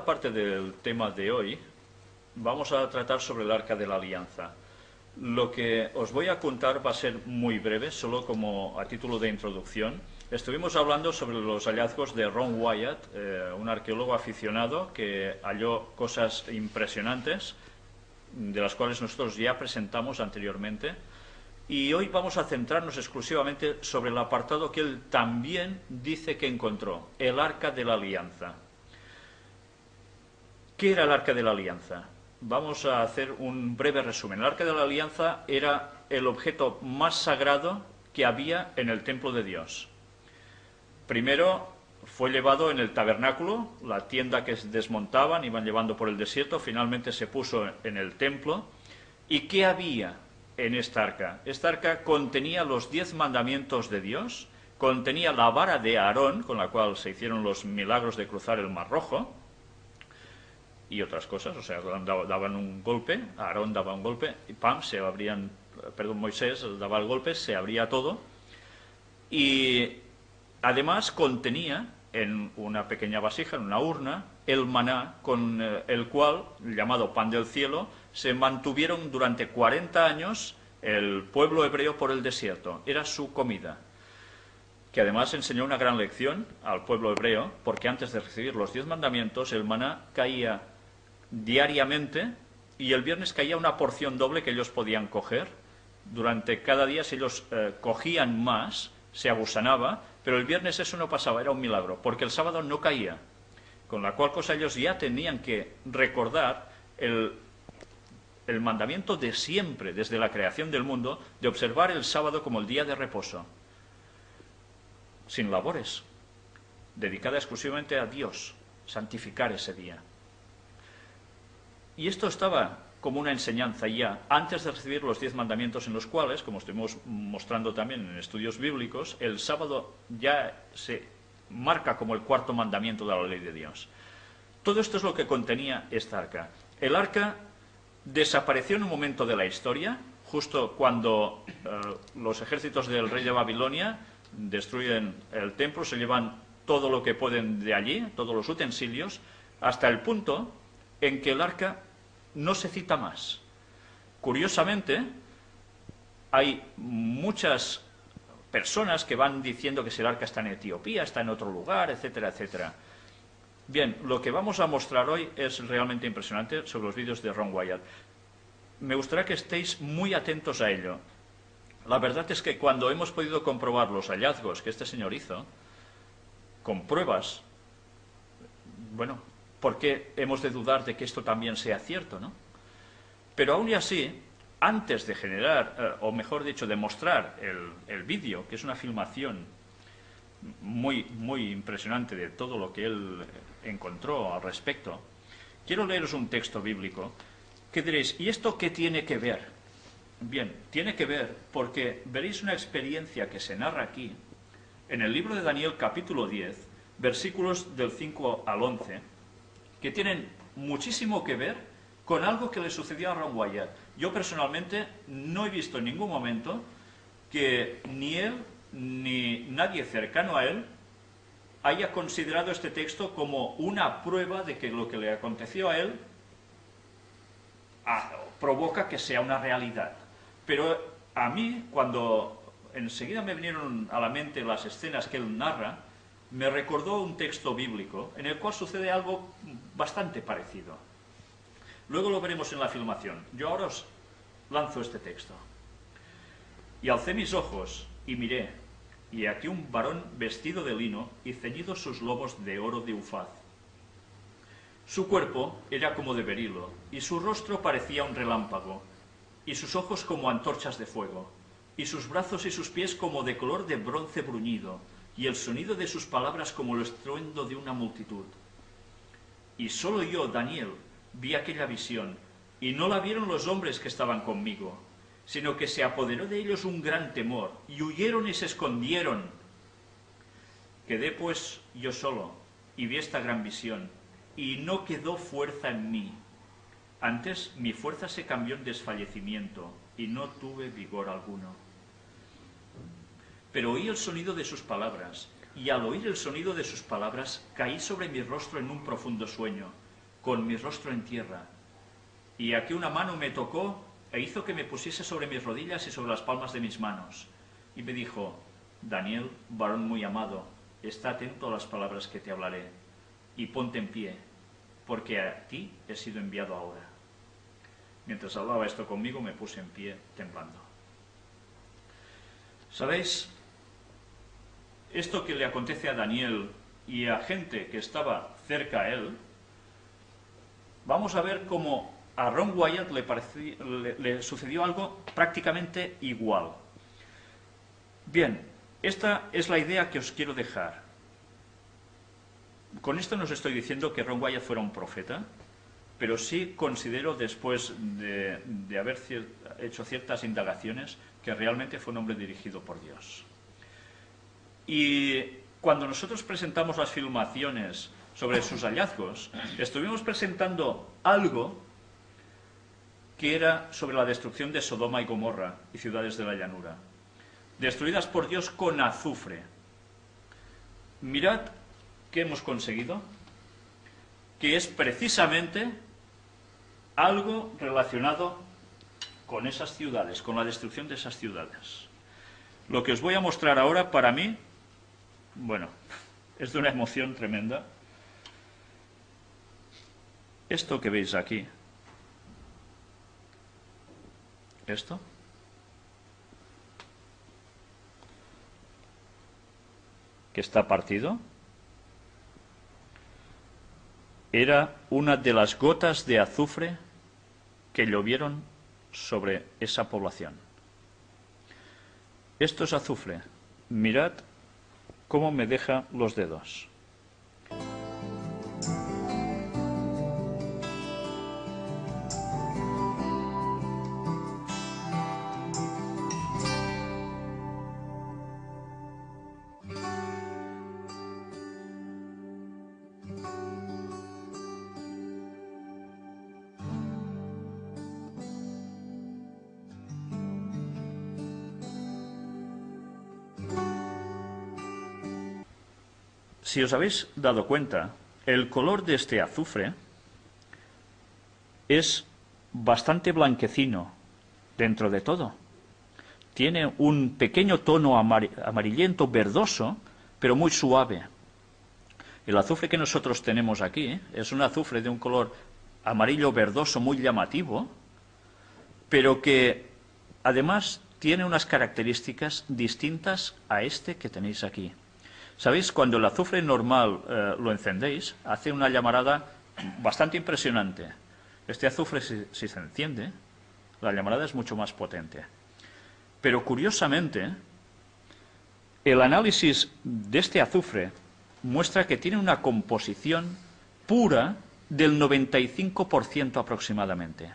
Parte del tema de hoy, vamos a tratar sobre el Arca de la Alianza. Lo que os voy a contar va a ser muy breve, solo como a título de introducción. Estuvimos hablando sobre los hallazgos de Ron Wyatt, un arqueólogo aficionado que halló cosas impresionantes, de las cuales nosotros ya presentamos anteriormente. Y hoy vamos a centrarnos exclusivamente sobre el apartado que él también dice que encontró, el Arca de la Alianza. ¿Qué era el Arca de la Alianza? Vamos a hacer un breve resumen. El Arca de la Alianza era el objeto más sagrado que había en el templo de Dios. Primero fue llevado en el tabernáculo, la tienda que desmontaban, iban llevando por el desierto, finalmente se puso en el templo. ¿Y qué había en esta arca? Esta arca contenía los 10 mandamientos de Dios, contenía la vara de Aarón, con la cual se hicieron los milagros de cruzar el Mar Rojo, y otras cosas, o sea, daban un golpe, Aarón daba un golpe, y ¡pam!, Moisés daba el golpe, se abría todo, y además contenía en una pequeña vasija, en una urna, el maná, con el cual, llamado pan del cielo, se mantuvieron durante 40 años el pueblo hebreo por el desierto, era su comida. Que además enseñó una gran lección al pueblo hebreo, porque antes de recibir los 10 mandamientos, el maná caía diariamente y el viernes caía una porción doble que ellos podían coger. Durante cada día, si ellos cogían más, se agusanaba, pero el viernes eso no pasaba, era un milagro, porque el sábado no caía. Con la cual cosa ellos ya tenían que recordar el mandamiento de siempre, desde la creación del mundo, de observar el sábado como el día de reposo, sin labores, dedicada exclusivamente a Dios, santificar ese día. Y esto estaba como una enseñanza ya antes de recibir los 10 mandamientos, en los cuales, como estuvimos mostrando también en estudios bíblicos, el sábado ya se marca como el 4.º mandamiento de la ley de Dios. Todo esto es lo que contenía esta arca. El arca desapareció en un momento de la historia, justo cuando los ejércitos del rey de Babilonia destruyen el templo, se llevan todo lo que pueden de allí, todos los utensilios, hasta el punto en que el arca no se cita más. Curiosamente, hay muchas personas que van diciendo que si el arca está en Etiopía, está en otro lugar, etcétera, etcétera. Bien, lo que vamos a mostrar hoy es realmente impresionante sobre los vídeos de Ron Wyatt. Me gustaría que estéis muy atentos a ello. La verdad es que cuando hemos podido comprobar los hallazgos que este señor hizo, con pruebas, bueno, ¿por qué hemos de dudar de que esto también sea cierto, no? Pero aún y así, antes de generar, o mejor dicho, de mostrar el vídeo, que es una filmación muy, muy impresionante de todo lo que él encontró al respecto, quiero leeros un texto bíblico que diréis, ¿y esto qué tiene que ver? Bien, tiene que ver porque veréis una experiencia que se narra aquí, en el libro de Daniel capítulo 10, versículos del 5 al 11, que tienen muchísimo que ver con algo que le sucedió a Ron Wyatt. Yo personalmente no he visto en ningún momento que ni él ni nadie cercano a él haya considerado este texto como una prueba de que lo que le aconteció a él provoca que sea una realidad. Pero a mí, cuando enseguida me vinieron a la mente las escenas que él narra, me recordó un texto bíblico en el cual sucede algo bastante parecido. Luego lo veremos en la filmación. Yo ahora os lanzo este texto. Y alcé mis ojos y miré, y aquí un varón vestido de lino y ceñidos sus lomos de oro de Ufaz. Su cuerpo era como de berilo, y su rostro parecía un relámpago, y sus ojos como antorchas de fuego, y sus brazos y sus pies como de color de bronce bruñido, y el sonido de sus palabras como el estruendo de una multitud. Y solo yo, Daniel, vi aquella visión, y no la vieron los hombres que estaban conmigo, sino que se apoderó de ellos un gran temor, y huyeron y se escondieron. Quedé pues yo solo, y vi esta gran visión, y no quedó fuerza en mí. Antes mi fuerza se cambió en desfallecimiento, y no tuve vigor alguno. Pero oí el sonido de sus palabras, y al oír el sonido de sus palabras caí sobre mi rostro en un profundo sueño, con mi rostro en tierra. Y aquí una mano me tocó e hizo que me pusiese sobre mis rodillas y sobre las palmas de mis manos. Y me dijo: Daniel, varón muy amado, está atento a las palabras que te hablaré, y ponte en pie, porque a ti he sido enviado ahora. Mientras hablaba esto conmigo, me puse en pie, temblando. ¿Sabéis? Esto que le acontece a Daniel y a gente que estaba cerca a él, vamos a ver cómo a Ron Wyatt le sucedió algo prácticamente igual. Bien, esta es la idea que os quiero dejar. Con esto no os estoy diciendo que Ron Wyatt fuera un profeta, pero sí considero, después de haber hecho ciertas indagaciones, que realmente fue un hombre dirigido por Dios. Y cuando nosotros presentamos las filmaciones sobre sus hallazgos, estuvimos presentando algo que era sobre la destrucción de Sodoma y Gomorra y ciudades de la llanura, destruidas por Dios con azufre. Mirad qué hemos conseguido, que es precisamente algo relacionado con esas ciudades, con la destrucción de esas ciudades. Lo que os voy a mostrar ahora, para mí, bueno, es de una emoción tremenda. Esto que veis aquí, esto, que está partido, era una de las gotas de azufre que llovieron sobre esa población. Esto es azufre. Mirad cómo me deja los dedos. Si os habéis dado cuenta, el color de este azufre es bastante blanquecino dentro de todo. Tiene un pequeño tono amarillento, verdoso, pero muy suave. El azufre que nosotros tenemos aquí es un azufre de un color amarillo verdoso muy llamativo, pero que además tiene unas características distintas a este que tenéis aquí. ¿Sabéis? Cuando el azufre normal lo encendéis, hace una llamarada bastante impresionante. Este azufre, si se enciende, la llamarada es mucho más potente. Pero curiosamente, el análisis de este azufre muestra que tiene una composición pura del 95% aproximadamente,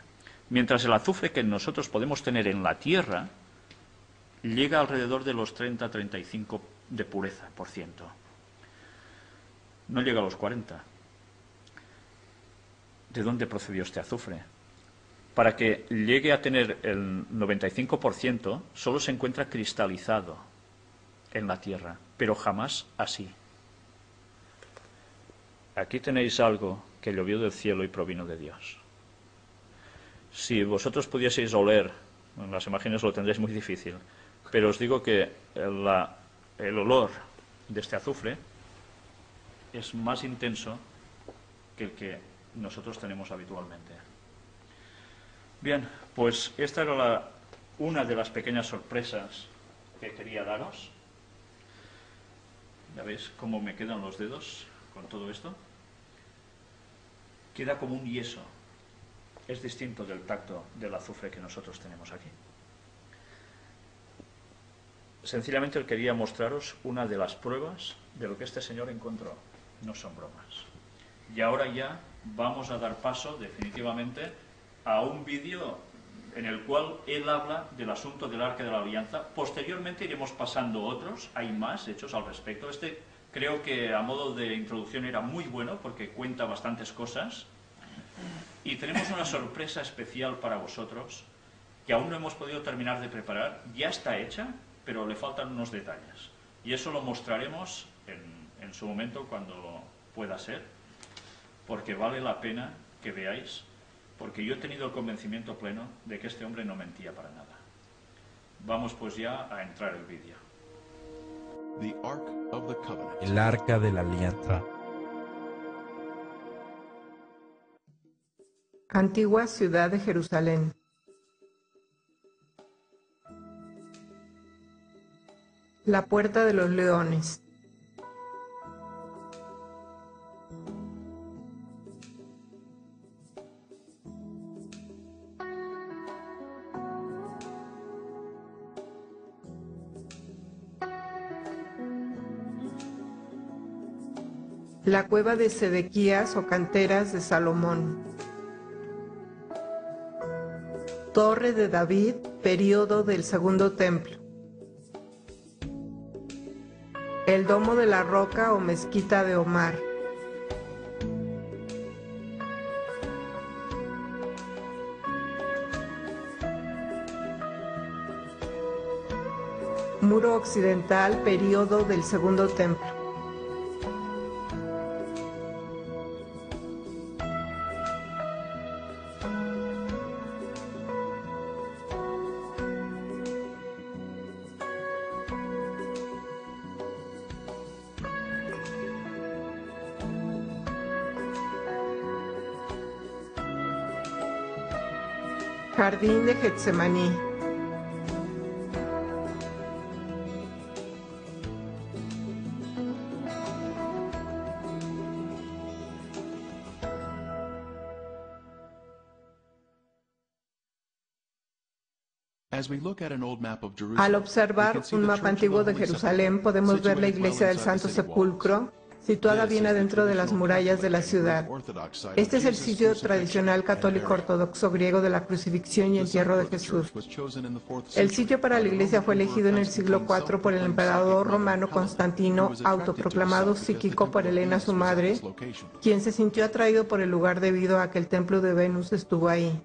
mientras el azufre que nosotros podemos tener en la Tierra llega alrededor de los 30-35% de pureza por ciento. No llega a los 40. ¿De dónde procedió este azufre? Para que llegue a tener el 95%, solo se encuentra cristalizado en la Tierra, pero jamás así. Aquí tenéis algo que llovió del cielo y provino de Dios. Si vosotros pudieseis oler, en las imágenes lo tendréis muy difícil, pero os digo que el olor de este azufre es más intenso que el que nosotros tenemos habitualmente. Bien, pues esta era una de las pequeñas sorpresas que quería daros. Ya veis cómo me quedan los dedos con todo esto. Queda como un yeso. Es distinto del tacto del azufre que nosotros tenemos aquí. Sencillamente quería mostraros una de las pruebas de lo que este señor encontró. No son bromas. Y ahora ya vamos a dar paso definitivamente a un vídeo en el cual él habla del asunto del Arca de la Alianza. Posteriormente iremos pasando otros, hay más hechos al respecto. Este creo que a modo de introducción era muy bueno porque cuenta bastantes cosas. Y tenemos una sorpresa especial para vosotros que aún no hemos podido terminar de preparar. Ya está hecha, pero le faltan unos detalles. Y eso lo mostraremos en su momento cuando pueda ser, porque vale la pena que veáis, porque yo he tenido el convencimiento pleno de que este hombre no mentía para nada. Vamos pues ya a entrar el vídeo. El Arca de la Alianza. Antigua ciudad de Jerusalén. La puerta de los leones. La cueva de Sedequías o canteras de Salomón. Torre de David, período del Segundo Templo. El domo de la roca o mezquita de Omar. Muro occidental, período del Segundo Templo. Jardín de Getsemaní. Al observar un mapa antiguo de Jerusalén, podemos ver la iglesia del Santo Sepulcro, situada bien adentro de las murallas de la ciudad. Este es el sitio tradicional católico ortodoxo griego de la crucifixión y entierro de Jesús. El sitio para la iglesia fue elegido en el siglo IV por el emperador romano Constantino, autoproclamado psíquico por Helena, su madre, quien se sintió atraído por el lugar debido a que el templo de Venus estuvo ahí.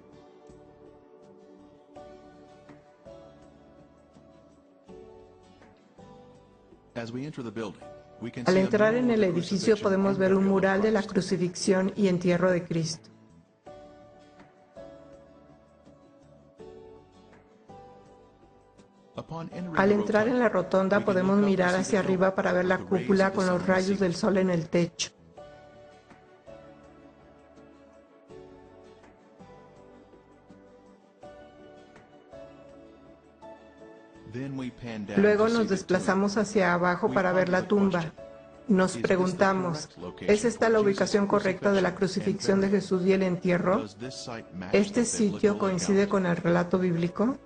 Al entrar en el edificio podemos ver un mural de la crucifixión y entierro de Cristo. Al entrar en la rotonda podemos mirar hacia arriba para ver la cúpula con los rayos del sol en el techo. Luego nos desplazamos hacia abajo para ver la tumba. Nos preguntamos, ¿es esta la ubicación correcta de la crucifixión de Jesús y el entierro? ¿Este sitio coincide con el relato bíblico?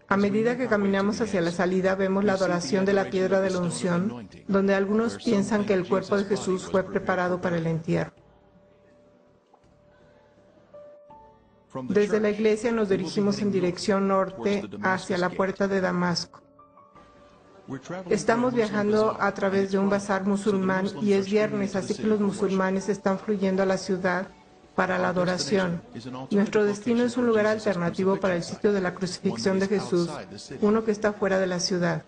A medida que caminamos hacia la salida, vemos la adoración de la piedra de la unción, donde algunos piensan que el cuerpo de Jesús fue preparado para el entierro. Desde la iglesia nos dirigimos en dirección norte hacia la puerta de Damasco. Estamos viajando a través de un bazar musulmán y es viernes, así que los musulmanes están fluyendo a la ciudad para la adoración. Nuestro destino es un lugar alternativo para el sitio de la crucifixión de Jesús, uno que está fuera de la ciudad.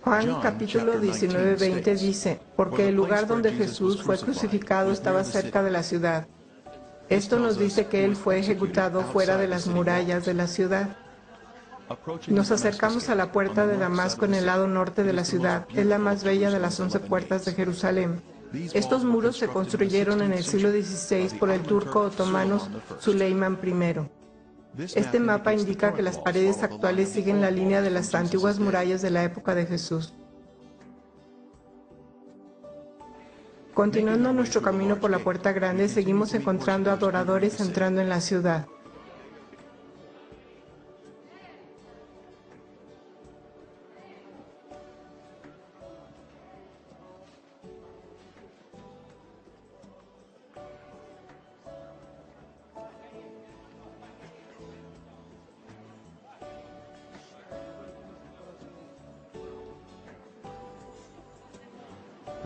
Juan capítulo 19-20 dice, porque el lugar donde Jesús fue crucificado estaba cerca de la ciudad. Esto nos dice que Él fue ejecutado fuera de las murallas de la ciudad. Nos acercamos a la puerta de Damasco en el lado norte de la ciudad. Es la más bella de las 11 puertas de Jerusalén. Estos muros se construyeron en el siglo XVI por el turco otomano Süleyman I. Este mapa indica que las paredes actuales siguen la línea de las antiguas murallas de la época de Jesús. Continuando nuestro camino por la Puerta Grande, seguimos encontrando adoradores entrando en la ciudad.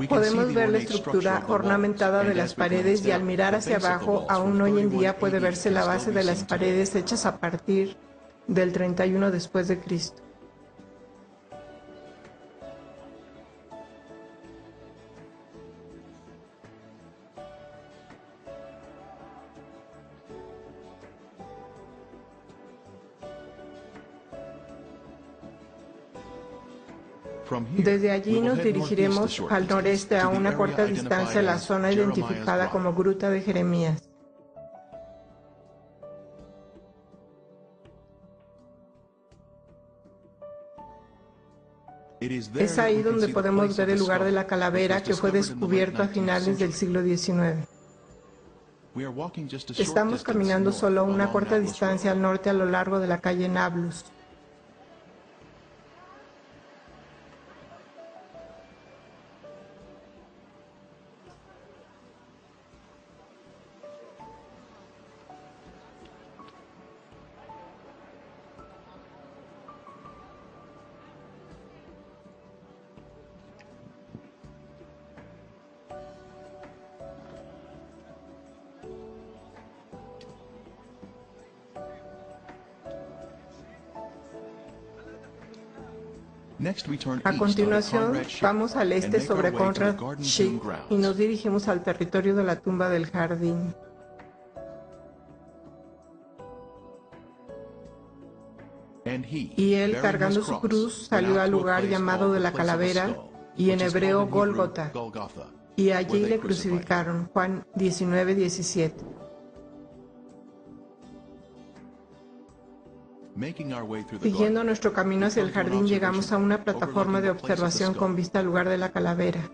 Podemos ver la estructura ornamentada de las paredes y al mirar hacia abajo, aún hoy en día puede verse la base de las paredes hechas a partir del 31 después de Cristo. Desde allí nos dirigiremos al noreste a una corta distancia a la zona identificada como Gruta de Jeremías. Es ahí donde podemos ver el lugar de la calavera que fue descubierto a finales del siglo XIX. Estamos caminando solo una corta distancia al norte a lo largo de la calle Nablus. A continuación, vamos al este sobre Conrad Schick y nos dirigimos al territorio de la tumba del jardín. Y él, cargando su cruz, salió al lugar llamado de la calavera, y en hebreo Gólgota, y allí le crucificaron. Juan 19:17. Siguiendo nuestro camino hacia el jardín, llegamos a una plataforma de observación con vista al lugar de la calavera.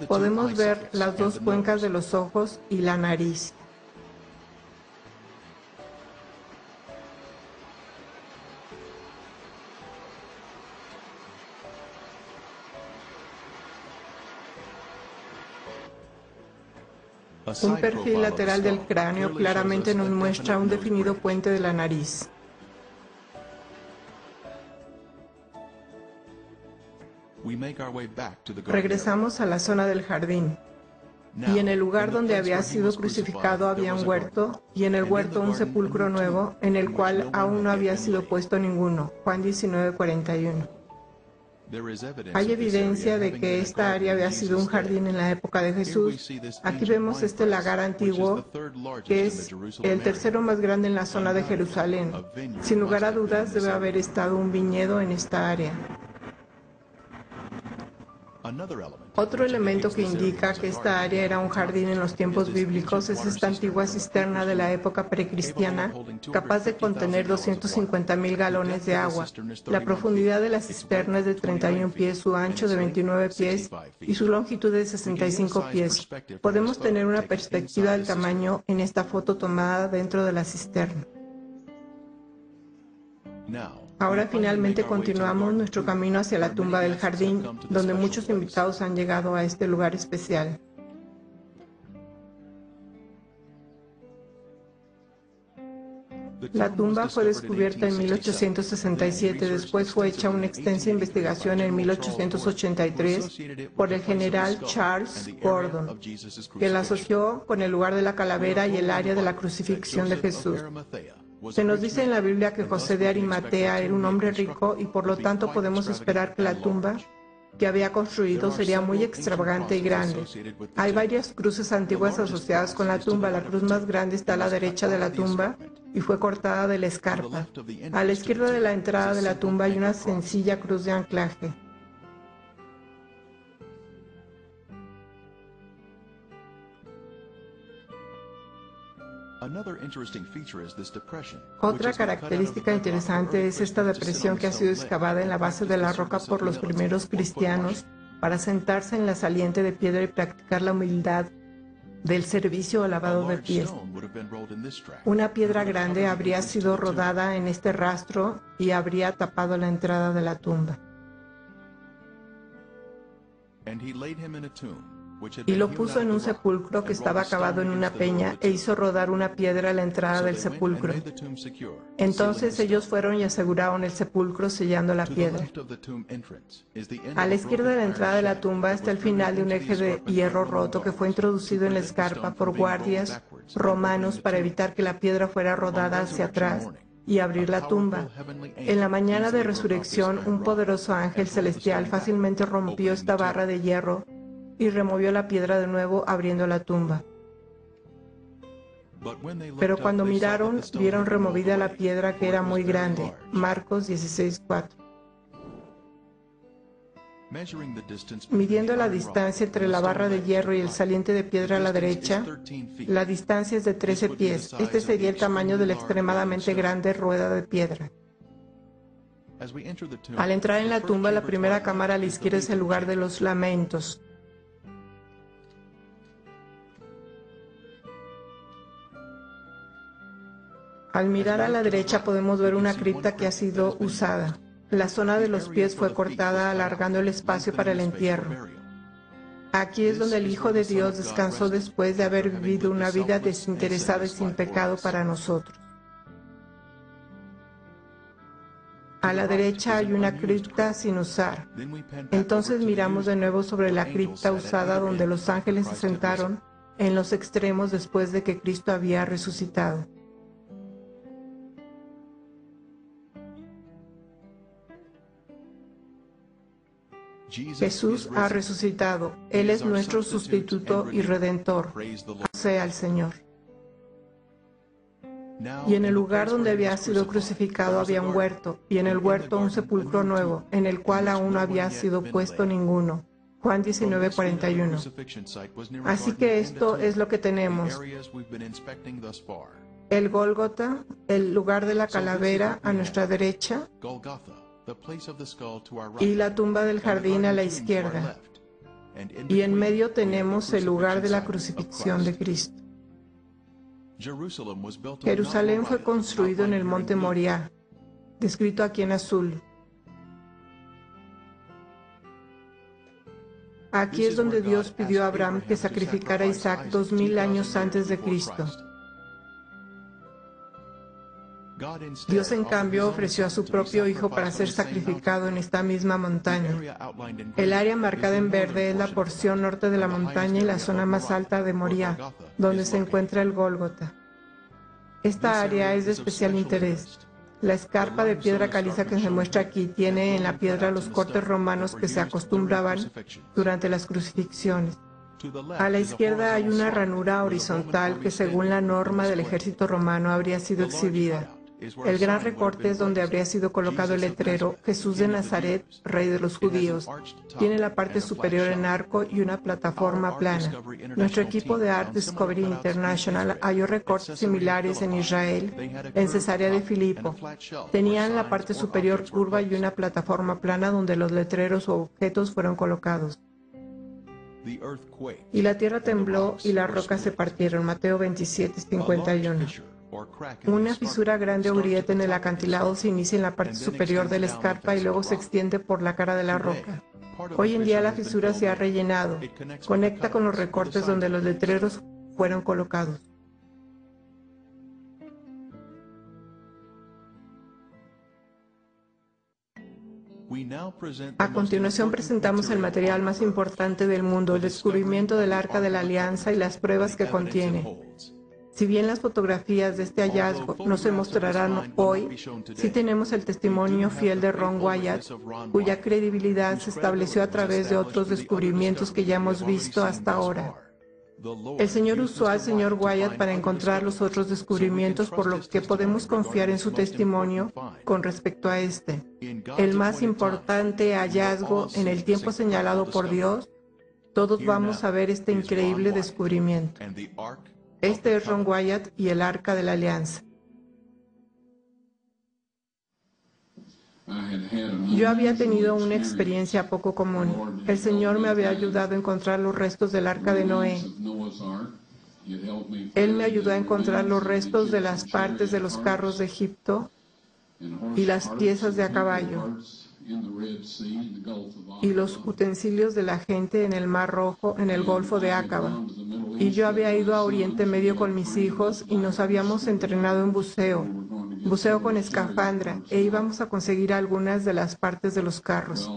Podemos ver las dos cuencas de los ojos y la nariz. Un perfil lateral del cráneo claramente nos muestra un definido puente de la nariz. Regresamos a la zona del jardín. Y en el lugar donde había sido crucificado había un huerto, y en el huerto un sepulcro nuevo, en el cual aún no había sido puesto ninguno. Juan 19:41. Hay evidencia de que esta área había sido un jardín en la época de Jesús. Aquí vemos este lagar antiguo, que es el tercero más grande en la zona de Jerusalén. Sin lugar a dudas, debe haber estado un viñedo en esta área. Otro elemento que indica que esta área era un jardín en los tiempos bíblicos es esta antigua cisterna de la época precristiana, capaz de contener 250,000 galones de agua. La profundidad de la cisterna es de 31 pies, su ancho de 29 pies y su longitud de 65 pies. Podemos tener una perspectiva del tamaño en esta foto tomada dentro de la cisterna. Ahora finalmente continuamos nuestro camino hacia la tumba del jardín, donde muchos invitados han llegado a este lugar especial. La tumba fue descubierta en 1867, después fue hecha una extensa investigación en 1883 por el general Charles Gordon, que la asoció con el lugar de la calavera y el área de la crucifixión de Jesús. Se nos dice en la Biblia que José de Arimatea era un hombre rico y por lo tanto podemos esperar que la tumba que había construido sería muy extravagante y grande. Hay varias cruces antiguas asociadas con la tumba. La cruz más grande está a la derecha de la tumba y fue cortada de la escarpa. A la izquierda de la entrada de la tumba hay una sencilla cruz de anclaje. Otra característica interesante es esta depresión que ha sido excavada en la base de la roca por los primeros cristianos para sentarse en la saliente de piedra y practicar la humildad del servicio o lavado de pies. Una piedra grande habría sido rodada en este rastro y habría tapado la entrada de la tumba. y lo puso en un sepulcro que estaba cavado en una peña, e hizo rodar una piedra a la entrada del sepulcro. Entonces ellos fueron y aseguraron el sepulcro sellando la piedra. A la izquierda de la entrada de la tumba está el final de un eje de hierro roto que fue introducido en la escarpa por guardias romanos para evitar que la piedra fuera rodada hacia atrás y abrir la tumba. En la mañana de resurrección, un poderoso ángel celestial fácilmente rompió esta barra de hierro y removió la piedra de nuevo, abriendo la tumba. Pero cuando miraron, vieron removida la piedra, que era muy grande. Marcos 16:4. Midiendo la distancia entre la barra de hierro y el saliente de piedra a la derecha, la distancia es de 13 pies. Este sería el tamaño de la extremadamente grande rueda de piedra. Al entrar en la tumba, la primera cámara a la izquierda es el lugar de los lamentos. Al mirar a la derecha podemos ver una cripta que ha sido usada. La zona de los pies fue cortada, alargando el espacio para el entierro. Aquí es donde el Hijo de Dios descansó después de haber vivido una vida desinteresada y sin pecado para nosotros. A la derecha hay una cripta sin usar. Entonces miramos de nuevo sobre la cripta usada, donde los ángeles se sentaron en los extremos después de que Cristo había resucitado. Jesús ha resucitado. Él es nuestro sustituto y redentor. Sea el Señor. Y en el lugar donde había sido crucificado había un huerto, y en el huerto un sepulcro nuevo, en el cual aún no había sido puesto ninguno. Juan 19:41. Así que esto es lo que tenemos. El Gólgota, el lugar de la calavera a nuestra derecha, y la tumba del jardín a la izquierda. Y en medio tenemos el lugar de la crucifixión de Cristo. Jerusalén fue construido en el monte Moriah, descrito aquí en azul. Aquí es donde Dios pidió a Abraham que sacrificara a Isaac 2000 años antes de Cristo. Dios, en cambio, ofreció a su propio Hijo para ser sacrificado en esta misma montaña. El área marcada en verde es la porción norte de la montaña y la zona más alta de Moriah, donde se encuentra el Gólgota. Esta área es de especial interés. La escarpa de piedra caliza que se muestra aquí tiene en la piedra los cortes romanos que se acostumbraban durante las crucifixiones. A la izquierda hay una ranura horizontal que, según la norma del ejército romano, habría sido exhibida. El gran recorte es donde habría sido colocado el letrero Jesús de Nazaret, Rey de los Judíos. Tiene la parte superior en arco y una plataforma plana. Nuestro equipo de Art Discovery International halló recortes similares en Israel, en Cesarea de Filipo. Tenían la parte superior curva y una plataforma plana donde los letreros o objetos fueron colocados. Y la tierra tembló y las rocas se partieron. Mateo 27:51. Una fisura grande o grieta en el acantilado se inicia en la parte superior de la escarpa y luego se extiende por la cara de la roca. Hoy en día la fisura se ha rellenado. Conecta con los recortes donde los letreros fueron colocados. A continuación presentamos el material más importante del mundo, el descubrimiento del Arca de la Alianza y las pruebas que contiene. Si bien las fotografías de este hallazgo no se mostrarán hoy, sí tenemos el testimonio fiel de Ron Wyatt, cuya credibilidad se estableció a través de otros descubrimientos que ya hemos visto hasta ahora. El Señor usó al Señor Wyatt para encontrar los otros descubrimientos, por lo que podemos confiar en su testimonio con respecto a este. El más importante hallazgo en el tiempo señalado por Dios. Todos vamos a ver este increíble descubrimiento. Este es Ron Wyatt y el Arca de la Alianza. Yo había tenido una experiencia poco común. El Señor me había ayudado a encontrar los restos del Arca de Noé. Él me ayudó a encontrar los restos de las partes de los carros de Egipto y las piezas de a caballo. y los utensilios de la gente en el Mar Rojo, en el Golfo de Acaba. Y yo había ido a Oriente Medio con mis hijos y nos habíamos entrenado en buceo con escafandra, e íbamos a conseguir algunas de las partes de los carros.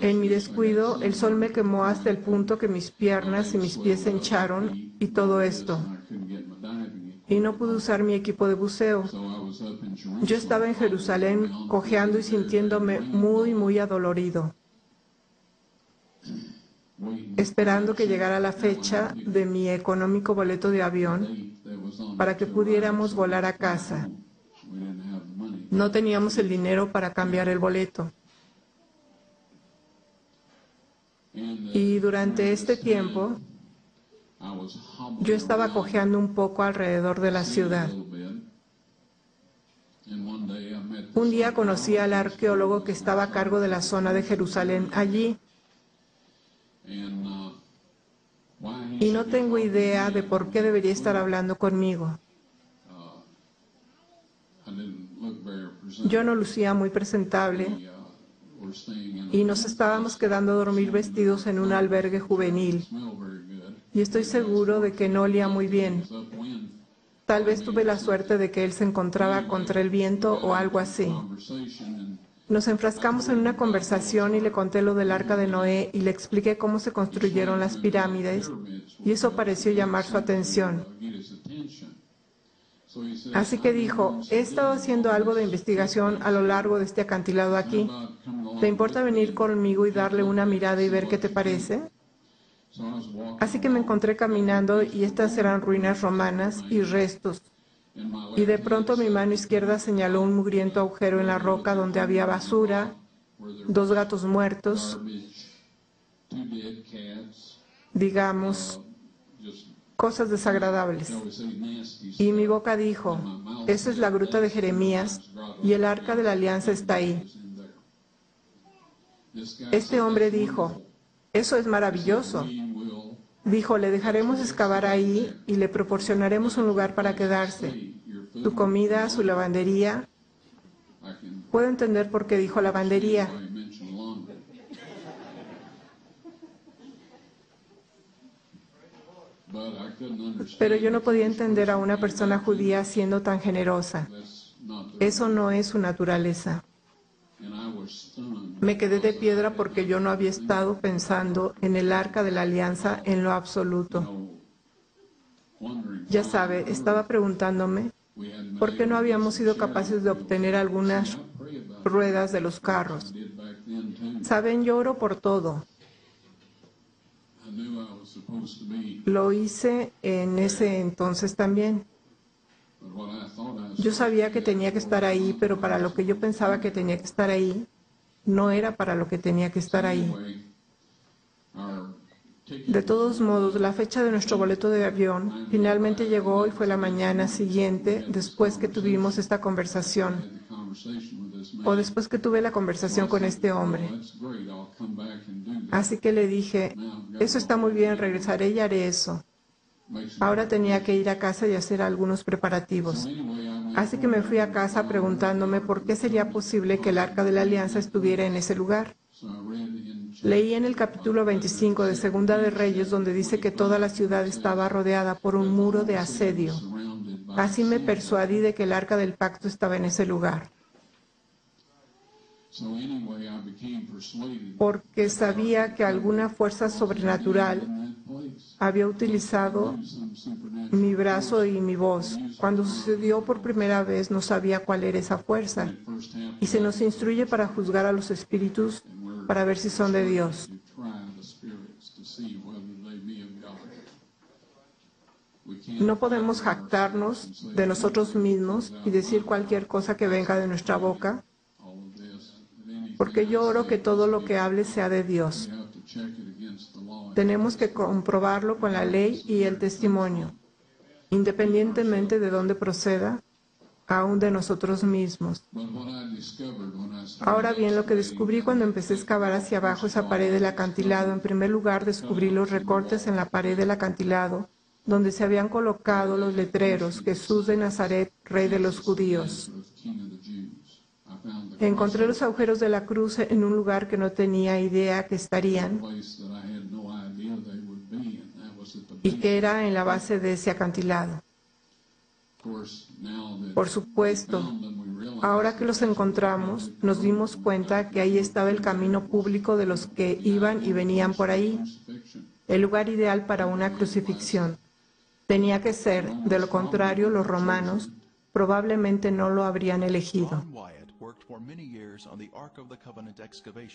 En mi descuido, el sol me quemó hasta el punto que mis piernas y mis pies se hincharon y todo esto. Y no pude usar mi equipo de buceo. Yo estaba en Jerusalén cojeando y sintiéndome muy, muy adolorido, esperando que llegara la fecha de mi económico boleto de avión para que pudiéramos volar a casa. No teníamos el dinero para cambiar el boleto. Y durante este tiempo, yo estaba cojeando un poco alrededor de la ciudad. Un día conocí al arqueólogo que estaba a cargo de la zona de Jerusalén allí. Y no tengo idea de por qué debería estar hablando conmigo. Yo no lucía muy presentable y nos estábamos quedando a dormir vestidos en un albergue juvenil. Y estoy seguro de que no olía muy bien. Tal vez tuve la suerte de que él se encontraba contra el viento o algo así. Nos enfrascamos en una conversación y le conté lo del Arca de Noé y le expliqué cómo se construyeron las pirámides, y eso pareció llamar su atención. Así que dijo: he estado haciendo algo de investigación a lo largo de este acantilado aquí. ¿Te importa venir conmigo y darle una mirada y ver qué te parece? Así que me encontré caminando y estas eran ruinas romanas y restos. Y de pronto mi mano izquierda señaló un mugriento agujero en la roca donde había basura, 2 gatos muertos, digamos, cosas desagradables. Y mi boca dijo: esa es la gruta de Jeremías y el Arca de la Alianza está ahí. Este hombre dijo: eso es maravilloso. Dijo: le dejaremos excavar ahí y le proporcionaremos un lugar para quedarse. Su comida, su lavandería. Puedo entender por qué dijo lavandería. Pero yo no podía entender a una persona judía siendo tan generosa. Eso no es su naturaleza. Me quedé de piedra porque yo no había estado pensando en el Arca de la Alianza en lo absoluto. Ya sabe, estaba preguntándome por qué no habíamos sido capaces de obtener algunas ruedas de los carros. Saben, yo oro por todo. Lo hice en ese entonces también. Yo sabía que tenía que estar ahí, pero para lo que yo pensaba que tenía que estar ahí, no era para lo que tenía que estar ahí. De todos modos, la fecha de nuestro boleto de avión finalmente llegó y fue la mañana siguiente, después que tuvimos esta conversación, o después que tuve la conversación con este hombre. Así que le dije: eso está muy bien, regresaré y haré eso. Ahora tenía que ir a casa y hacer algunos preparativos. Así que me fui a casa preguntándome por qué sería posible que el Arca de la Alianza estuviera en ese lugar. Leí en el capítulo 25 de Segunda de Reyes, donde dice que toda la ciudad estaba rodeada por un muro de asedio. Así me persuadí de que el Arca del Pacto estaba en ese lugar. Porque sabía que alguna fuerza sobrenatural había utilizado mi brazo y mi voz. Cuando sucedió por primera vez, no sabía cuál era esa fuerza. Y se nos instruye para juzgar a los espíritus, para ver si son de Dios. No podemos jactarnos de nosotros mismos y decir cualquier cosa que venga de nuestra boca, porque yo oro que todo lo que hable sea de Dios. Tenemos que comprobarlo con la ley y el testimonio, independientemente de dónde proceda, aún de nosotros mismos. Ahora bien, lo que descubrí cuando empecé a excavar hacia abajo esa pared del acantilado, en primer lugar descubrí los recortes en la pared del acantilado, donde se habían colocado los letreros: Jesús de Nazaret, Rey de los Judíos. Encontré los agujeros de la cruz en un lugar que no tenía idea que estarían y que era en la base de ese acantilado. Por supuesto, ahora que los encontramos, nos dimos cuenta que ahí estaba el camino público de los que iban y venían por ahí, el lugar ideal para una crucifixión. Tenía que ser, de lo contrario, los romanos probablemente no lo habrían elegido.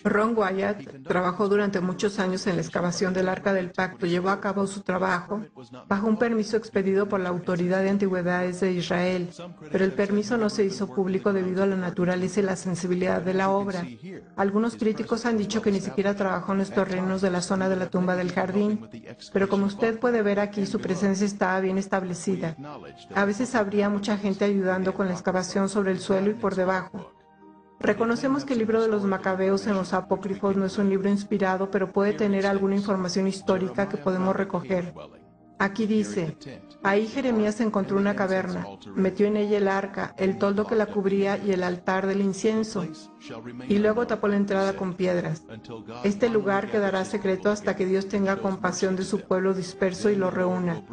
Ron Wyatt trabajó durante muchos años en la excavación del Arca del Pacto. Llevó a cabo su trabajo bajo un permiso expedido por la Autoridad de Antigüedades de Israel, pero el permiso no se hizo público debido a la naturaleza y la sensibilidad de la obra. Algunos críticos han dicho que ni siquiera trabajó en los terrenos de la zona de la tumba del jardín, pero como usted puede ver aquí, su presencia estaba bien establecida. A veces habría mucha gente ayudando con la excavación sobre el suelo y por debajo. Reconocemos que el libro de los Macabeos en los Apócrifos no es un libro inspirado, pero puede tener alguna información histórica que podemos recoger. Aquí dice, ahí Jeremías encontró una caverna, metió en ella el arca, el toldo que la cubría y el altar del incienso, y luego tapó la entrada con piedras. Este lugar quedará secreto hasta que Dios tenga compasión de su pueblo disperso y lo reúna.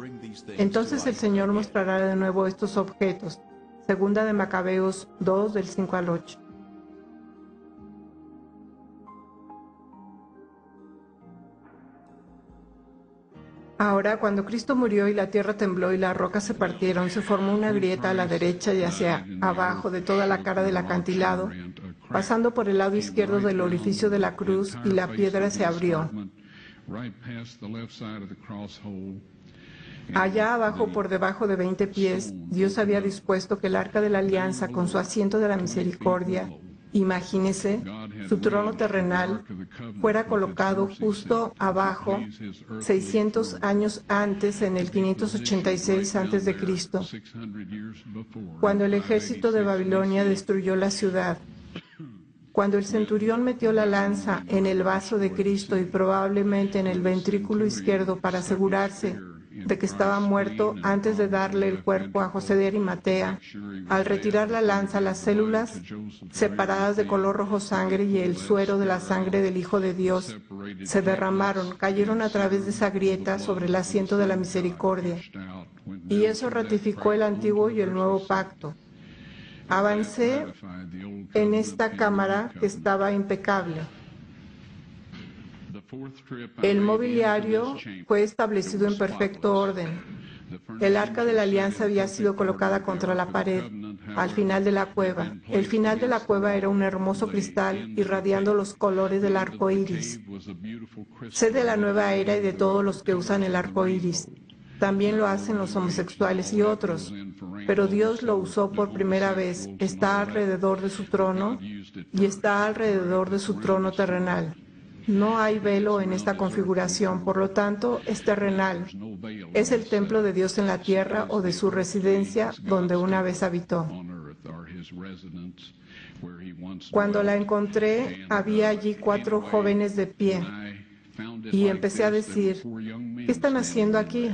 Entonces el Señor mostrará de nuevo estos objetos. Segunda de Macabeos 2, del 5 al 8. Ahora, cuando Cristo murió y la tierra tembló y las rocas se partieron, se formó una grieta a la derecha y hacia abajo de toda la cara del acantilado, pasando por el lado izquierdo del orificio de la cruz, y la piedra se abrió. Allá abajo, por debajo de 20 pies, Dios había dispuesto que el Arca de la Alianza, con su asiento de la misericordia, imagínese, su trono terrenal, fuera colocado justo abajo, 600 años antes, en el 586 a.C., cuando el ejército de Babilonia destruyó la ciudad. Cuando el centurión metió la lanza en el vaso de Cristo y probablemente en el ventrículo izquierdo para asegurarse de que estaba muerto antes de darle el cuerpo a José de Arimatea, al retirar la lanza, las células separadas de color rojo sangre y el suero de la sangre del Hijo de Dios se derramaron, cayeron a través de esa grieta sobre el asiento de la misericordia. Y eso ratificó el antiguo y el nuevo pacto. Avancé en esta cámara que estaba impecable. El mobiliario fue establecido en perfecto orden. El Arca de la Alianza había sido colocada contra la pared, al final de la cueva. El final de la cueva era un hermoso cristal irradiando los colores del arco iris. Sé de la nueva era y de todos los que usan el arco iris. También lo hacen los homosexuales y otros, pero Dios lo usó por primera vez. Está alrededor de su trono y está alrededor de su trono terrenal. No hay velo en esta configuración, por lo tanto, es terrenal. Es el templo de Dios en la tierra o de su residencia donde una vez habitó. Cuando la encontré, había allí 4 jóvenes de pie y empecé a decir, ¿qué están haciendo aquí?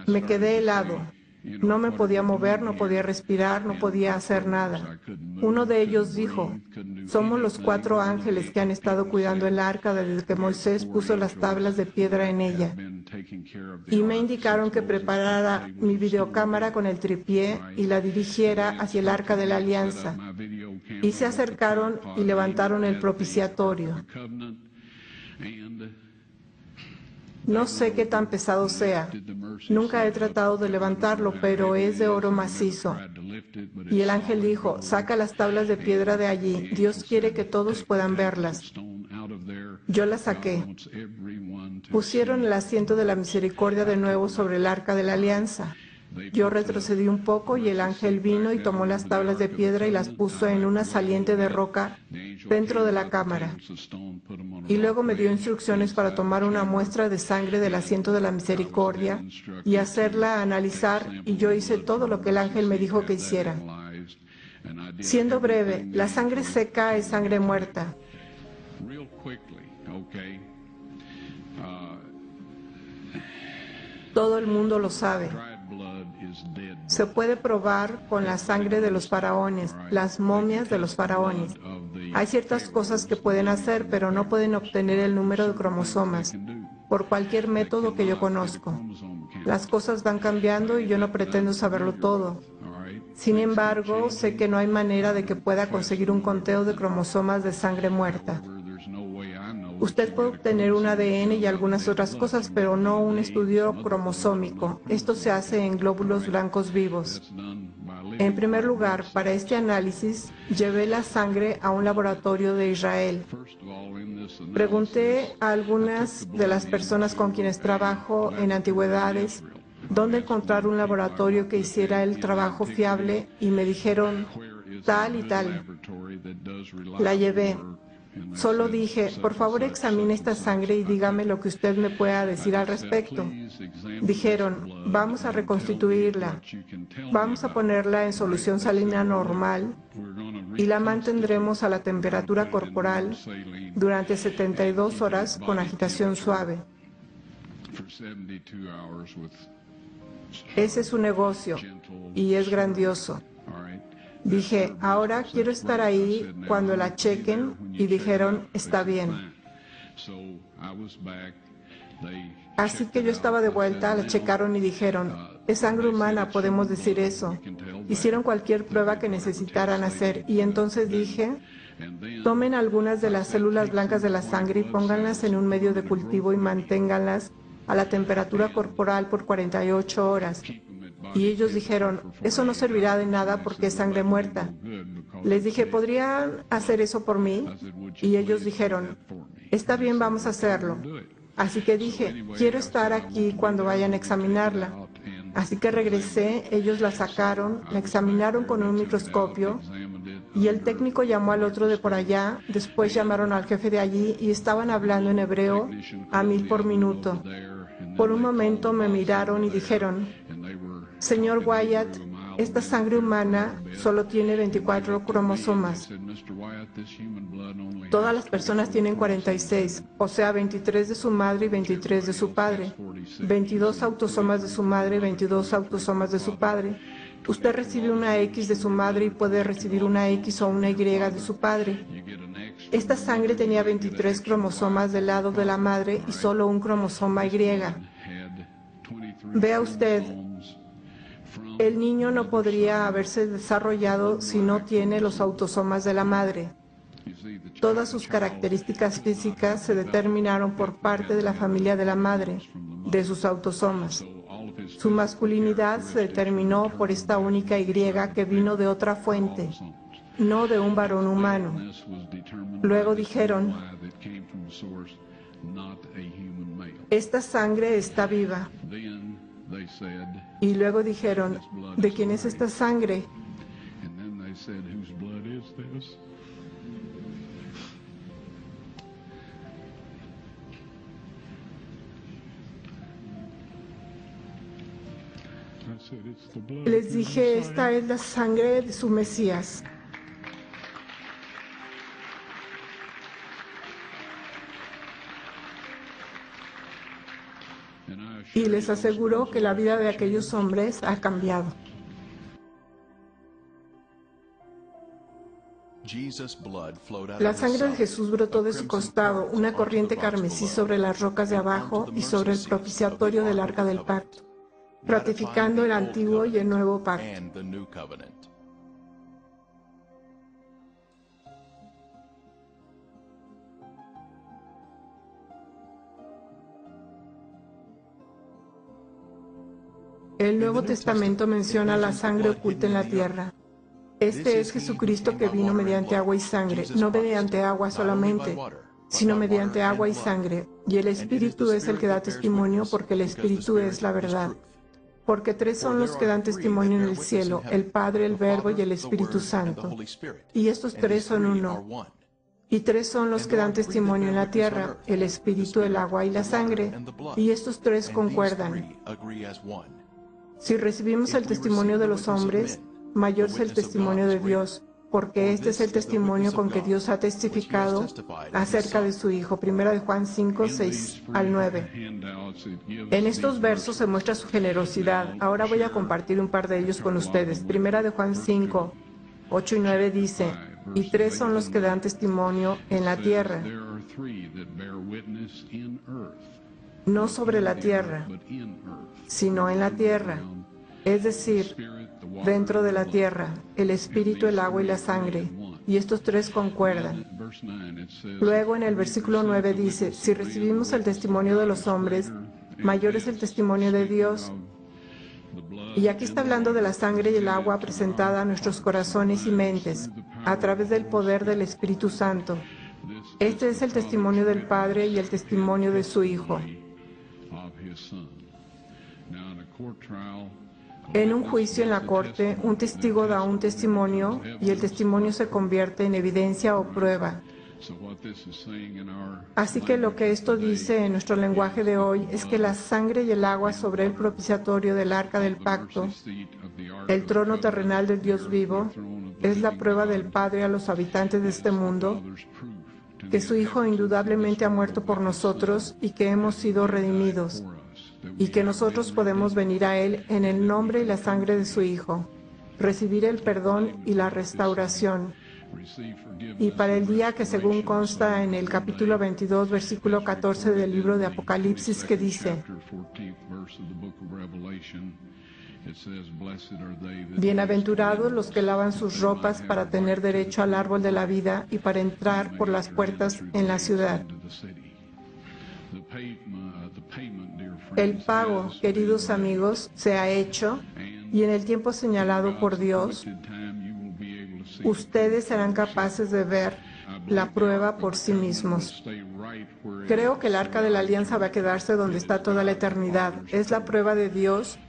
Me quedé helado. No me podía mover, no podía respirar, no podía hacer nada. Uno de ellos dijo, somos los 4 ángeles que han estado cuidando el arca desde que Moisés puso las tablas de piedra en ella. Y me indicaron que preparara mi videocámara con el tripié y la dirigiera hacia el arca de la alianza. Y se acercaron y levantaron el propiciatorio. No sé qué tan pesado sea. Nunca he tratado de levantarlo, pero es de oro macizo. Y el ángel dijo, saca las tablas de piedra de allí. Dios quiere que todos puedan verlas. Yo las saqué. Pusieron el asiento de la misericordia de nuevo sobre el arca de la alianza. Yo retrocedí un poco y el ángel vino y tomó las tablas de piedra y las puso en una saliente de roca dentro de la cámara. Y luego me dio instrucciones para tomar una muestra de sangre del asiento de la misericordia y hacerla analizar, y yo hice todo lo que el ángel me dijo que hiciera. Siendo breve, la sangre seca es sangre muerta. Todo el mundo lo sabe. Se puede probar con la sangre de los faraones, las momias de los faraones. Hay ciertas cosas que pueden hacer, pero no pueden obtener el número de cromosomas por cualquier método que yo conozco. Las cosas van cambiando y yo no pretendo saberlo todo. Sin embargo, sé que no hay manera de que pueda conseguir un conteo de cromosomas de sangre muerta. Usted puede obtener un ADN y algunas otras cosas, pero no un estudio cromosómico. Esto se hace en glóbulos blancos vivos. En primer lugar, para este análisis, llevé la sangre a un laboratorio de Israel. Pregunté a algunas de las personas con quienes trabajo en antigüedades dónde encontrar un laboratorio que hiciera el trabajo fiable y me dijeron tal y tal. La llevé. Solo dije, por favor examine esta sangre y dígame lo que usted me pueda decir al respecto. Dijeron, vamos a reconstituirla, vamos a ponerla en solución salina normal y la mantendremos a la temperatura corporal durante 72 horas con agitación suave. Ese es su negocio y es grandioso. Dije, ahora quiero estar ahí cuando la chequen y dijeron, está bien. Así que yo estaba de vuelta, la checaron y dijeron, es sangre humana, podemos decir eso. Hicieron cualquier prueba que necesitaran hacer y entonces dije, tomen algunas de las células blancas de la sangre y pónganlas en un medio de cultivo y manténganlas a la temperatura corporal por 48 horas. Y ellos dijeron, eso no servirá de nada porque es sangre muerta. Les dije, ¿podrían hacer eso por mí? Y ellos dijeron, está bien, vamos a hacerlo. Así que dije, quiero estar aquí cuando vayan a examinarla. Así que regresé, ellos la sacaron, la examinaron con un microscopio y el técnico llamó al otro de por allá, después llamaron al jefe de allí y estaban hablando en hebreo a 1000 por minuto. Por un momento me miraron y dijeron, señor Wyatt, esta sangre humana solo tiene 24 cromosomas. Todas las personas tienen 46, o sea, 23 de su madre y 23 de su padre. 22 autosomas de su madre y 22 autosomas de su padre. Usted recibe una X de su madre y puede recibir una X o una Y de su padre. Esta sangre tenía 23 cromosomas del lado de la madre y solo un cromosoma Y. Vea usted, el niño no podría haberse desarrollado si no tiene los autosomas de la madre. Todas sus características físicas se determinaron por parte de la familia de la madre, de sus autosomas. Su masculinidad se determinó por esta única Y que vino de otra fuente, no de un varón humano. Luego dijeron, esta sangre está viva. Y luego dijeron, ¿de quién es esta sangre? Les dije, esta es la sangre de su Mesías. Y les aseguro que la vida de aquellos hombres ha cambiado. La sangre de Jesús brotó de su costado, una corriente carmesí sobre las rocas de abajo y sobre el propiciatorio del Arca del Pacto, ratificando el antiguo y el nuevo pacto. El Nuevo Testamento menciona la sangre oculta en la tierra. Este es Jesucristo que vino mediante agua y sangre, no mediante agua solamente, sino mediante agua y sangre. Y el Espíritu es el que da testimonio, porque el Espíritu es la verdad. Porque tres son los que dan testimonio en el cielo, el Padre, el Verbo y el Espíritu Santo. Y estos tres son uno. Y tres son los que dan testimonio en la tierra, el Espíritu, el agua y la sangre. Y estos tres concuerdan. Si recibimos el testimonio de los hombres, mayor es el testimonio de Dios, porque este es el testimonio con que Dios ha testificado acerca de su Hijo. Primera de Juan 5, 6 al 9. En estos versos se muestra su generosidad. Ahora voy a compartir un par de ellos con ustedes. Primera de Juan 5, 8 y 9 dice: y tres son los que dan testimonio en la tierra, no sobre la tierra, sino en la tierra, es decir, dentro de la tierra, el espíritu, el agua y la sangre, y estos tres concuerdan. Luego en el versículo 9 dice: si recibimos el testimonio de los hombres, mayor es el testimonio de Dios. Y aquí está hablando de la sangre y el agua presentada a nuestros corazones y mentes a través del poder del Espíritu Santo. Este es el testimonio del Padre y el testimonio de su Hijo. En un juicio en la corte, un testigo da un testimonio y el testimonio se convierte en evidencia o prueba. Así que lo que esto dice en nuestro lenguaje de hoy es que la sangre y el agua sobre el propiciatorio del arca del pacto, el trono terrenal del Dios vivo, es la prueba del Padre a los habitantes de este mundo, que su Hijo indudablemente ha muerto por nosotros y que hemos sido redimidos, y que nosotros podemos venir a Él en el nombre y la sangre de su Hijo, recibir el perdón y la restauración. Y para el día que, según consta en el capítulo 22, versículo 14 del libro de Apocalipsis, que dice: bienaventurados los que lavan sus ropas para tener derecho al árbol de la vida y para entrar por las puertas en la ciudad. El pago, queridos amigos, se ha hecho, y en el tiempo señalado por Dios, ustedes serán capaces de ver la prueba por sí mismos. Creo que el Arca de la Alianza va a quedarse donde está toda la eternidad. Es la prueba de Dios,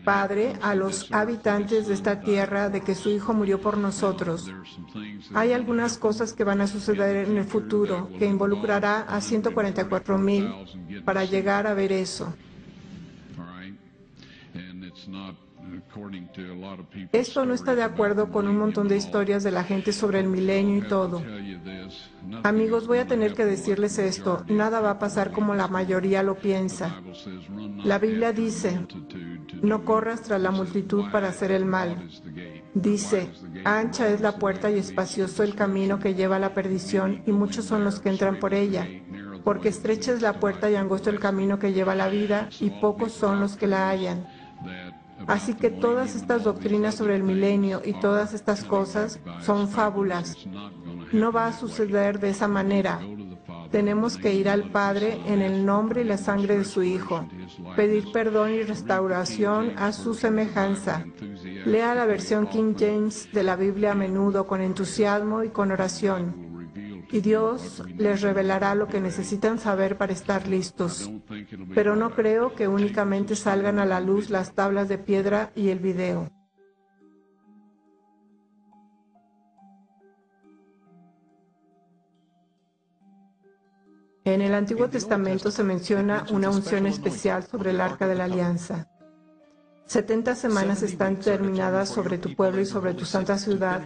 Padre, a los habitantes de esta tierra de que su Hijo murió por nosotros. Hay algunas cosas que van a suceder en el futuro que involucrará a 144,000 para llegar a ver eso. Esto no está de acuerdo con un montón de historias de la gente sobre el milenio y todo. Amigos, voy a tener que decirles esto: nada va a pasar como la mayoría lo piensa. La Biblia dice: no corras tras la multitud para hacer el mal. Dice: ancha es la puerta y espacioso el camino que lleva a la perdición, y muchos son los que entran por ella. Porque estrecha es la puerta y angosto el camino que lleva a la vida, y pocos son los que la hallan. Así que todas estas doctrinas sobre el milenio y todas estas cosas son fábulas. No va a suceder de esa manera. Tenemos que ir al Padre en el nombre y la sangre de su Hijo, pedir perdón y restauración a su semejanza. Lea la versión King James de la Biblia a menudo con entusiasmo y con oración, y Dios les revelará lo que necesitan saber para estar listos. Pero no creo que únicamente salgan a la luz las tablas de piedra y el video. En el Antiguo Testamento se menciona una unción especial sobre el Arca de la Alianza. 70 semanas están terminadas sobre tu pueblo y sobre tu santa ciudad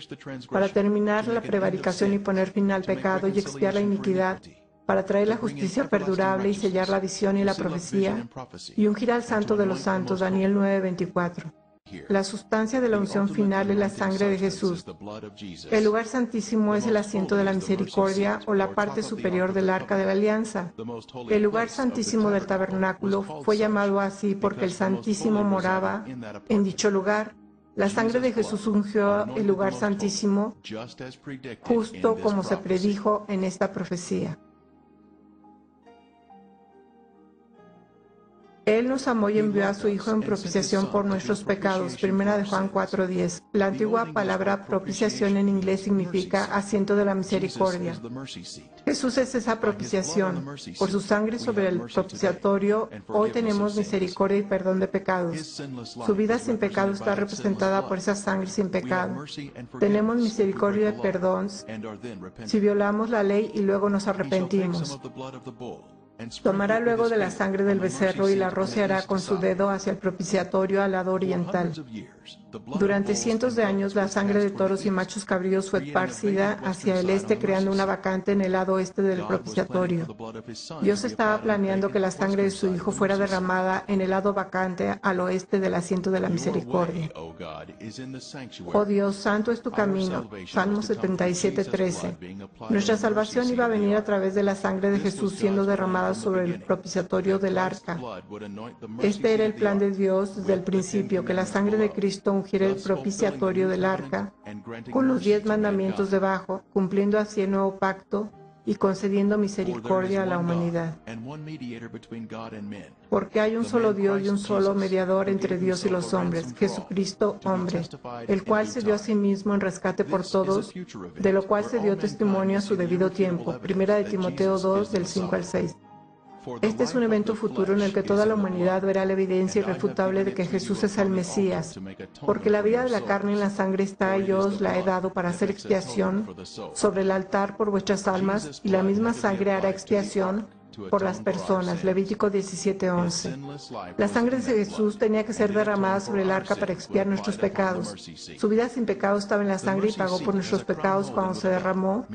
para terminar la prevaricación y poner fin al pecado y expiar la iniquidad, para traer la justicia perdurable y sellar la visión y la profecía, y ungir al santo de los santos. Daniel 9:24. La sustancia de la unción final es la sangre de Jesús. El lugar santísimo es el asiento de la misericordia o la parte superior del Arca de la Alianza. El lugar santísimo del tabernáculo fue llamado así porque el Santísimo moraba en dicho lugar. La sangre de Jesús ungió el lugar santísimo, justo como se predijo en esta profecía. Él nos amó y envió a su Hijo en propiciación por nuestros pecados. Primera de Juan 4:10. La antigua palabra propiciación en inglés significa asiento de la misericordia. Jesús es esa propiciación. Por su sangre sobre el propiciatorio, hoy tenemos misericordia y perdón de pecados. Su vida sin pecado está representada por esa sangre sin pecado. Tenemos misericordia y perdón si violamos la ley y luego nos arrepentimos. Tomará luego de la sangre del becerro y la rociará con su dedo hacia el propiciatorio al lado oriental. Durante cientos de años, la sangre de toros y machos cabríos fue esparcida hacia el este, creando una vacante en el lado oeste del propiciatorio. Dios estaba planeando que la sangre de su Hijo fuera derramada en el lado vacante al oeste del asiento de la misericordia. Oh Dios, santo es tu camino. Salmo 77:13. Nuestra salvación iba a venir a través de la sangre de Jesús siendo derramada sobre el propiciatorio del arca. Este era el plan de Dios desde el principio, que la sangre de Cristo ungiera el propiciatorio del arca con los 10 mandamientos debajo, cumpliendo así el nuevo pacto y concediendo misericordia a la humanidad. Porque hay un solo Dios y un solo mediador entre Dios y los hombres, Jesucristo hombre, el cual se dio a sí mismo en rescate por todos, de lo cual se dio testimonio a su debido tiempo. Primera de Timoteo 2, del 5 al 6. Este es un evento futuro en el que toda la humanidad verá la evidencia irrefutable de que Jesús es el Mesías, porque la vida de la carne en la sangre está y yo os la he dado para hacer expiación sobre el altar por vuestras almas, y la misma sangre hará expiación por las personas. Levítico 17:11. La sangre de Jesús tenía que ser derramada sobre el arca para expiar nuestros pecados. Su vida sin pecado estaba en la sangre y pagó por nuestros pecados cuando se derramó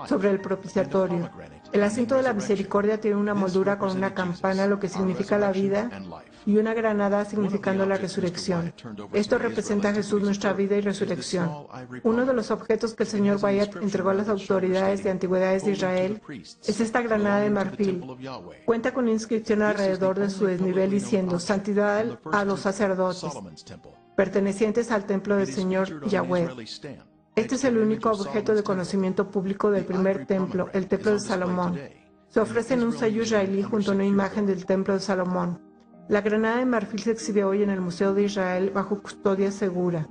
sobre el propiciatorio. El asiento de la misericordia tiene una moldura con una campana, lo que significa la vida, y una granada significando la resurrección. Esto representa a Jesús, nuestra vida y resurrección. Uno de los objetos que el Señor Wyatt entregó a las autoridades de antigüedades de Israel es esta granada de marfil. Cuenta con una inscripción alrededor de su desnivel diciendo: Santidad a los sacerdotes, pertenecientes al templo del Señor Yahweh. Este es el único objeto de conocimiento público del primer templo, el templo de Salomón. Se ofrece en un sello israelí junto a una imagen del templo de Salomón. La granada de marfil se exhibe hoy en el Museo de Israel bajo custodia segura.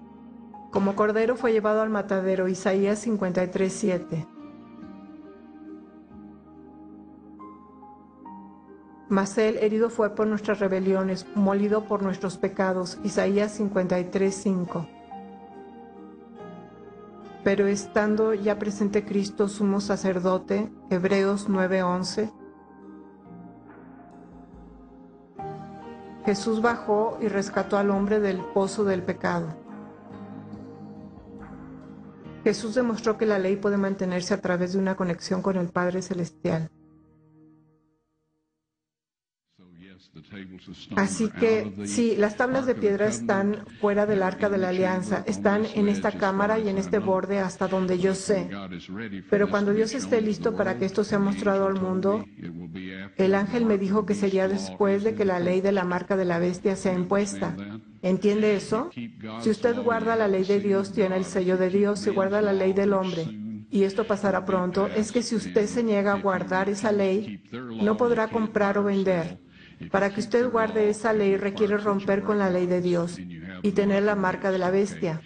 Como cordero fue llevado al matadero, Isaías 53:7. Mas él herido fue por nuestras rebeliones, molido por nuestros pecados, Isaías 53:5. Pero estando ya presente Cristo, sumo sacerdote, Hebreos 9:11, Jesús bajó y rescató al hombre del pozo del pecado. Jesús demostró que la ley puede mantenerse a través de una conexión con el Padre Celestial. Así que, sí, las tablas de piedra están fuera del arca de la alianza, están en esta cámara y en este borde hasta donde yo sé. Pero cuando Dios esté listo para que esto sea mostrado al mundo, el ángel me dijo que sería después de que la ley de la marca de la bestia sea impuesta. ¿Entiende eso? Si usted guarda la ley de Dios, tiene el sello de Dios, y guarda la ley del hombre, y esto pasará pronto, es que si usted se niega a guardar esa ley, no podrá comprar o vender. Para que usted guarde esa ley requiere romper con la ley de Dios y tener la marca de la bestia.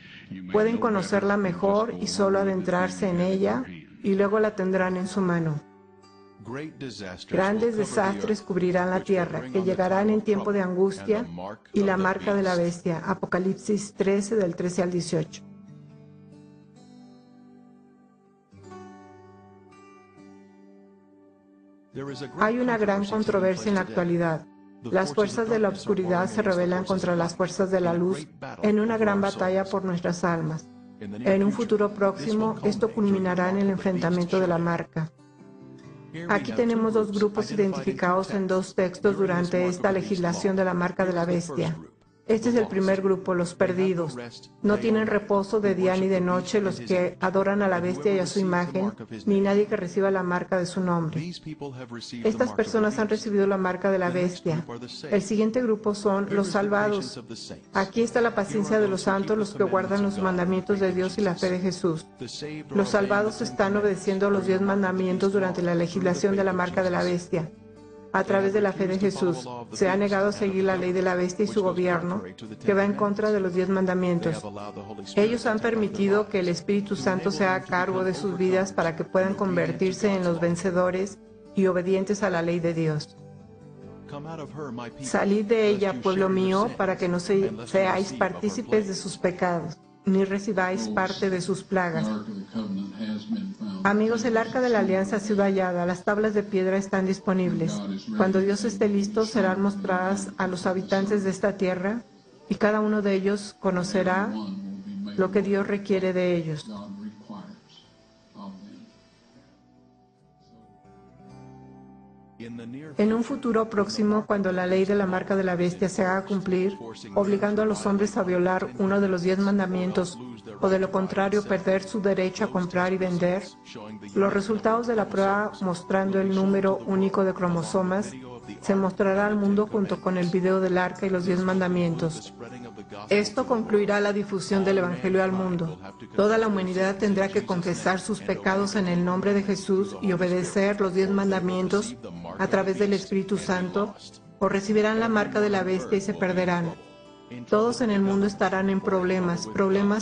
Pueden conocerla mejor y solo adentrarse en ella y luego la tendrán en su mano. Grandes desastres cubrirán la tierra, que llegarán en tiempo de angustia, y la marca de la bestia. Apocalipsis 13, del 13 al 18. Hay una gran controversia en la actualidad. Las fuerzas de la oscuridad se rebelan contra las fuerzas de la luz en una gran batalla por nuestras almas. En un futuro próximo, esto culminará en el enfrentamiento de la marca. Aquí tenemos dos grupos identificados en dos textos durante esta legislación de la marca de la bestia. Este es el primer grupo, los perdidos. No tienen reposo de día ni de noche los que adoran a la bestia y a su imagen, ni nadie que reciba la marca de su nombre. Estas personas han recibido la marca de la bestia. El siguiente grupo son los salvados. Aquí está la paciencia de los santos, los que guardan los mandamientos de Dios y la fe de Jesús. Los salvados están obedeciendo los 10 mandamientos durante la legislación de la marca de la bestia. A través de la fe de Jesús, se ha negado a seguir la ley de la bestia y su gobierno, que va en contra de los 10 mandamientos. Ellos han permitido que el Espíritu Santo sea a cargo de sus vidas para que puedan convertirse en los vencedores y obedientes a la ley de Dios. Salid de ella, pueblo mío, para que no seáis partícipes de sus pecados, ni recibáis parte de sus plagas. Amigos, el arca de la alianza ha sido hallada, las tablas de piedra están disponibles. Cuando Dios esté listo, serán mostradas a los habitantes de esta tierra y cada uno de ellos conocerá lo que Dios requiere de ellos. En un futuro próximo, cuando la ley de la marca de la bestia se haga cumplir, obligando a los hombres a violar uno de los 10 mandamientos, o de lo contrario perder su derecho a comprar y vender, los resultados de la prueba mostrando el número único de cromosomas se mostrará al mundo junto con el video del arca y los 10 mandamientos. Esto concluirá la difusión del Evangelio al mundo. Toda la humanidad tendrá que confesar sus pecados en el nombre de Jesús y obedecer los 10 mandamientos a través del Espíritu Santo, o recibirán la marca de la bestia y se perderán. Todos en el mundo estarán en problemas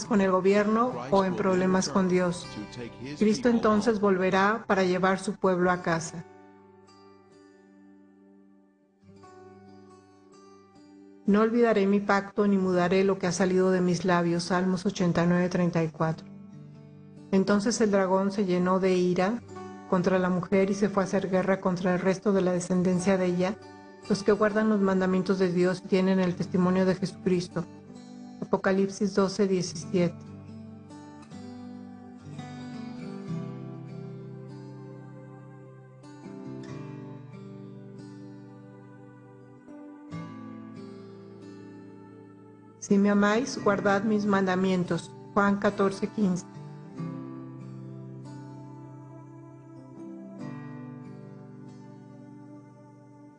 con el gobierno o en problemas con Dios. Cristo entonces volverá para llevar su pueblo a casa. No olvidaré mi pacto ni mudaré lo que ha salido de mis labios. Salmos 89:34. Entonces el dragón se llenó de ira contra la mujer y se fue a hacer guerra contra el resto de la descendencia de ella, los que guardan los mandamientos de Dios y tienen el testimonio de Jesucristo. Apocalipsis 12:17. Si me amáis, guardad mis mandamientos. Juan 14:15.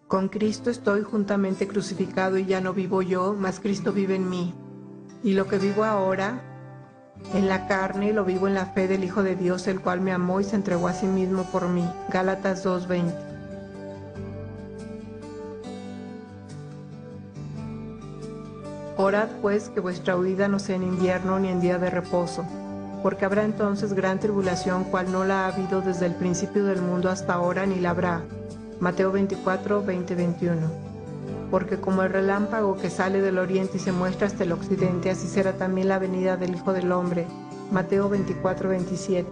Con Cristo estoy juntamente crucificado y ya no vivo yo, mas Cristo vive en mí. Y lo que vivo ahora en la carne, lo vivo en la fe del Hijo de Dios, el cual me amó y se entregó a sí mismo por mí. Gálatas 2:20. Orad pues que vuestra huida no sea en invierno ni en día de reposo, porque habrá entonces gran tribulación, cual no la ha habido desde el principio del mundo hasta ahora, ni la habrá. Mateo 24:20-21. Porque como el relámpago que sale del oriente y se muestra hasta el occidente, así será también la venida del Hijo del Hombre. Mateo 24:27.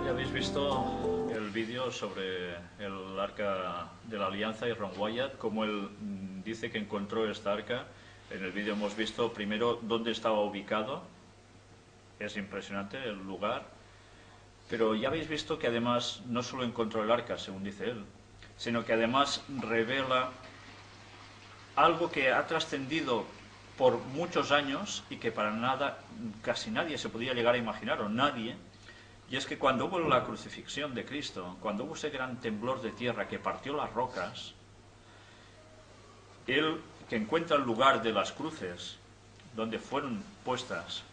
Ya habéis visto el vídeo sobre el arca de la alianza y Ron Wyatt, como él dice que encontró esta arca. En el vídeo hemos visto primero dónde estaba ubicado. Es impresionante el lugar. Pero ya habéis visto que además no solo encontró el arca, según dice él, sino que además revela algo que ha trascendido por muchos años y que para nada, casi nadie se podía llegar a imaginar, o nadie. Y es que cuando hubo la crucifixión de Cristo, cuando hubo ese gran temblor de tierra que partió las rocas, él, que encuentra el lugar de las cruces donde fueron puestas,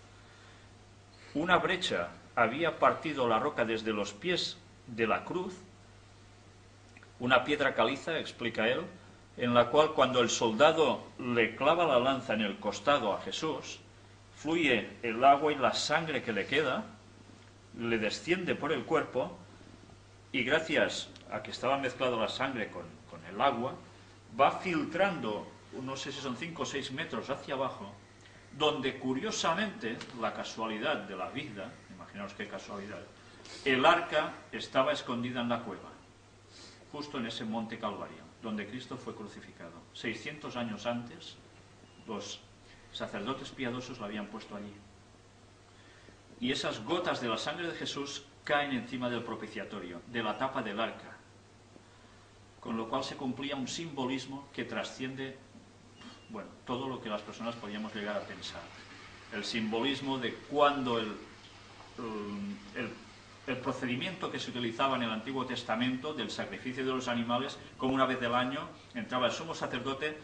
una brecha había partido la roca desde los pies de la cruz, una piedra caliza, explica él, en la cual cuando el soldado le clava la lanza en el costado a Jesús, fluye el agua y la sangre que le queda, le desciende por el cuerpo, y gracias a que estaba mezclado la sangre con el agua, va filtrando, no sé si son 5 o 6 metros hacia abajo, donde curiosamente, la casualidad de la vida, imaginaos qué casualidad, el arca estaba escondida en la cueva, justo en ese monte Calvario, donde Cristo fue crucificado. 600 años antes, los sacerdotes piadosos la habían puesto allí. Y esas gotas de la sangre de Jesús caen encima del propiciatorio, de la tapa del arca, con lo cual se cumplía un simbolismo que trasciende, bueno, todo lo que las personas podíamos llegar a pensar. El simbolismo de cuando el procedimiento que se utilizaba en el Antiguo Testamento del sacrificio de los animales, como una vez del año entraba el sumo sacerdote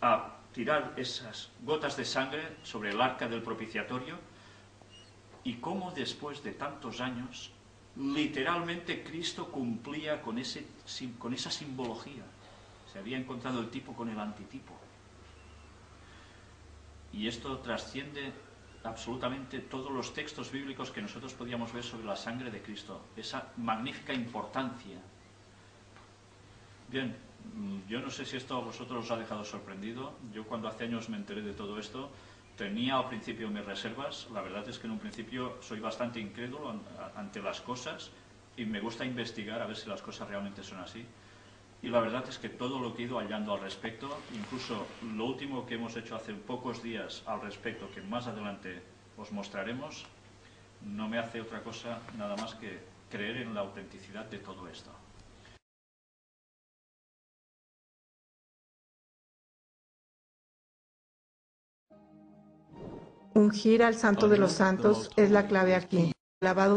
a tirar esas gotas de sangre sobre el arca del propiciatorio, y cómo después de tantos años literalmente Cristo cumplía con esa simbología. Se había encontrado el tipo con el antitipo. Y esto trasciende absolutamente todos los textos bíblicos que nosotros podíamos ver sobre la sangre de Cristo, esa magnífica importancia. Bien, yo no sé si esto a vosotros os ha dejado sorprendido. Yo cuando hace años me enteré de todo esto, tenía al principio mis reservas. La verdad es que en un principio soy bastante incrédulo ante las cosas y me gusta investigar a ver si las cosas realmente son así. Y la verdad es que todo lo que he ido hallando al respecto, incluso lo último que hemos hecho hace pocos días al respecto, que más adelante os mostraremos, no me hace otra cosa nada más que creer en la autenticidad de todo esto. Ungir al Santo de los Santos es la clave aquí. Lavado